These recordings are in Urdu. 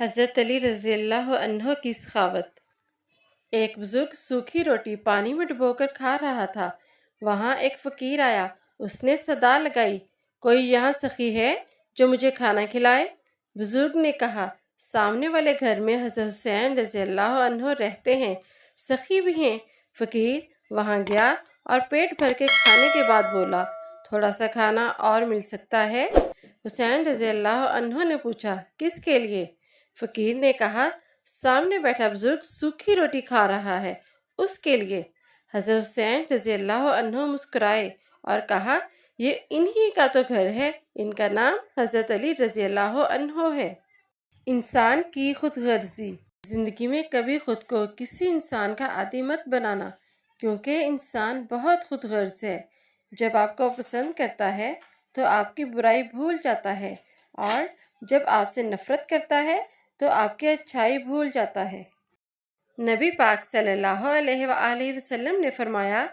حضرت علی رضی اللہ عنہ کی سخاوت۔ ایک بزرگ سوکھی روٹی پانی میں ڈبو کر کھا رہا تھا۔ وہاں ایک فقیر آیا۔ اس نے صدا لگائی، کوئی یہاں سخی ہے جو مجھے کھانا کھلائے؟ بزرگ نے کہا، سامنے والے گھر میں حضرت حسین رضی اللہ عنہ رہتے ہیں، سخی بھی ہیں۔ فقیر وہاں گیا اور پیٹ بھر کے کھانے کے بعد بولا، تھوڑا سا کھانا اور مل سکتا ہے؟ حسین رضی اللہ عنہ نے پوچھا، کس کے لیے؟ فقیر نے کہا، سامنے بیٹھا بزرگ سوکھی روٹی کھا رہا ہے، اس کے لیے۔ حضرت حسین رضی اللہ عنہ مسکرائے اور کہا، یہ انہی کا تو گھر ہے، ان کا نام حضرت علی رضی اللہ عنہ ہے۔ انسان کی خود غرضی۔ زندگی میں کبھی خود کو کسی انسان کا عادی مت بنانا، کیونکہ انسان بہت خود غرض ہے۔ جب آپ کو پسند کرتا ہے تو آپ کی برائی بھول جاتا ہے، اور جب آپ سے نفرت کرتا ہے تو آپ کی اچھائی بھول جاتا ہے۔ نبی پاک صلی اللہ علیہ وآلہ وسلم نے فرمایا،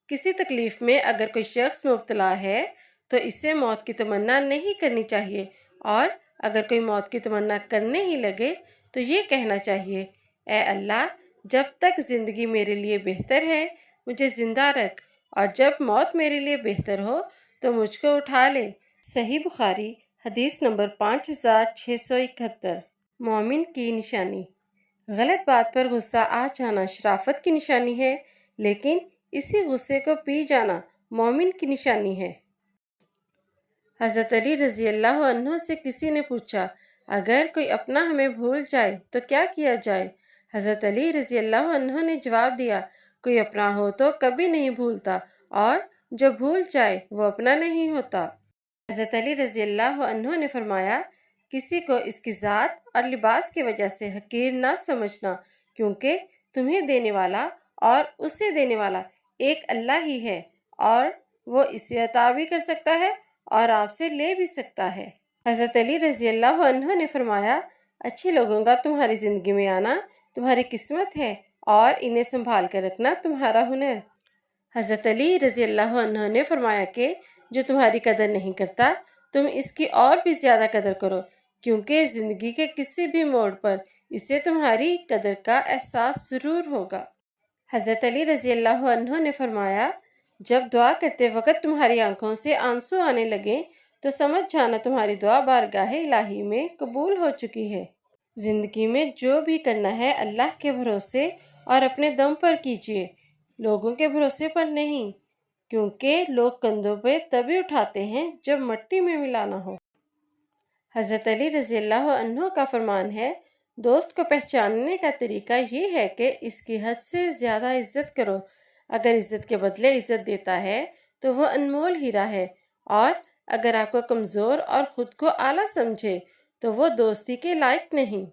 کسی تکلیف میں اگر کوئی شخص مبتلا ہے تو اسے موت کی تمنا نہیں کرنی چاہیے، اور اگر کوئی موت کی تمنا کرنے ہی لگے تو یہ کہنا چاہیے، اے اللہ، جب تک زندگی میرے لیے بہتر ہے مجھے زندہ رکھ، اور جب موت میرے لیے بہتر ہو تو مجھ کو اٹھا لے۔ صحیح بخاری حدیث نمبر 5671۔ مومن کی نشانی۔ غلط بات پر غصہ آ جانا شرافت کی نشانی ہے، لیکن اسی غصے کو پی جانا مومن کی نشانی ہے۔ حضرت علی رضی اللہ عنہ سے کسی نے پوچھا، اگر کوئی اپنا ہمیں بھول جائے تو کیا کیا جائے؟ حضرت علی رضی اللہ عنہ نے جواب دیا، کوئی اپنا ہو تو کبھی نہیں بھولتا، اور جو بھول جائے وہ اپنا نہیں ہوتا۔ حضرت علی رضی اللہ عنہ نے فرمایا، کسی کو اس کی ذات اور لباس کی وجہ سے حقیر نہ سمجھنا، کیونکہ تمہیں دینے والا اور اسے دینے والا ایک اللہ ہی ہے، اور وہ اسے عطا بھی کر سکتا ہے اور آپ سے لے بھی سکتا ہے۔ حضرت علی رضی اللہ عنہ نے فرمایا، اچھے لوگوں کا تمہاری زندگی میں آنا تمہاری قسمت ہے، اور انہیں سنبھال کر رکھنا تمہارا ہنر۔ حضرت علی رضی اللہ عنہ نے فرمایا کہ جو تمہاری قدر نہیں کرتا تم اس کی اور بھی زیادہ قدر کرو، کیونکہ زندگی کے کسی بھی موڑ پر اسے تمہاری قدر کا احساس ضرور ہوگا۔ حضرت علی رضی اللہ عنہ نے فرمایا، جب دعا کرتے وقت تمہاری آنکھوں سے آنسو آنے لگیں تو سمجھ جانا تمہاری دعا بارگاہ الہی میں قبول ہو چکی ہے۔ زندگی میں جو بھی کرنا ہے اللہ کے بھروسے اور اپنے دم پر کیجیے، لوگوں کے بھروسے پر نہیں، کیونکہ لوگ کندھوں پہ تبھی اٹھاتے ہیں جب مٹی میں ملانا ہو۔ حضرت علی رضی اللہ عنہ کا فرمان ہے، دوست کو پہچاننے کا طریقہ یہ ہے کہ اس کی حد سے زیادہ عزت کرو۔ اگر عزت کے بدلے عزت دیتا ہے تو وہ انمول ہیرا ہے، اور اگر آپ کو کمزور اور خود کو اعلیٰ سمجھے تو وہ دوستی کے لائق نہیں۔